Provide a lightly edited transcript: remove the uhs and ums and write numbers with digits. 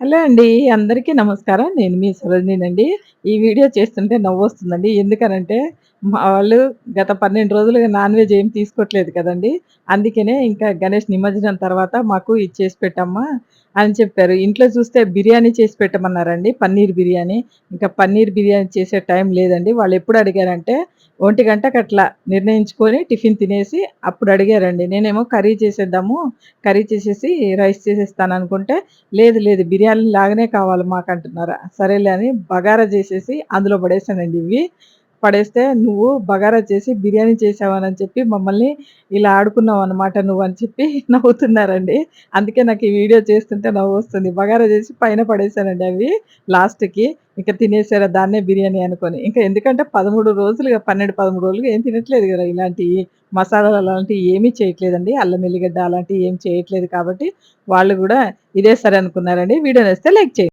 Hello అండి. అందరికీ నమస్కారం. నేను మీ సరోజినినండి. ఈ వీడియో చేస్తుంటే నవ్వొస్తుందండి. ఎందుకనంటే, మా వాళ్ళు గత 12 రోజులుగా నాన్ వెజ్ ఏం తీసుకోవట్లేదు కదండీ! అందుకనే ఇంకా గణేష్ నిమజ్జనం తర్వాత మాకు ఇది చేసి పెట్టమ్మా అని చెప్పారు. ఇంట్లో చూస్తే బిర్యానీ చేసి పెట్టమన్నారండి. పన్నీర్ బిర్యానీ. ఇంకా పన్నీర్ బిర్యానీ చేసే టైం లేదండి. వాళ్ళెప్పుడు అడిగారంటే 1 గంటకట్లా నిర్ణయించుకొని టిఫిన్ తినేసి అప్పుడు అడిగారండి. నేనేమో కర్రీ చేసేద్దాము, కర్రీ చేసేసి రైస్ చేసేస్తాననుకుంటే లేదు లేదు. బిర్యానీ లాగానే కావాలి మాకంటున్నారు. సరేలే అని బగారా జేసేసి అందులో పడేసానండి ఇవి. పడేస్తే "నువ్వు బగారా చేసి బిర్యానీ చేసావనని చెప్పి మమ్మల్ని ఇలా ఆడుకున్నావనమాట నువ్వని" చెప్పి నవ్వుతున్నారండి. అందుకే నాకు ఈ వీడియో చేస్తుంటే నవ్వొస్తుంది. బగారా చేసి పైన పడేసానండి అవి లాస్ట్‌కి. ఇక తినేసారు దాన్నే బిర్యానీ అనుకోని. ఇంకా ఎందుకంటే 13 రోజులుగా 12, 13 రోజులుగా ఏం తినట్లేదు గదా! ఇలాంటియి. మసాలాలు అలాంటియి ఏమీ చేయట్లేదండి. అల్లం ఎల్లిగడ్డ అలాంటియి ఏం చేయట్లేదు కాబట్టి వాళ్ళు గూడా ఇదే సరే అనుకున్నారండి. వీడియో నచ్చితే లైక్ చేయండి.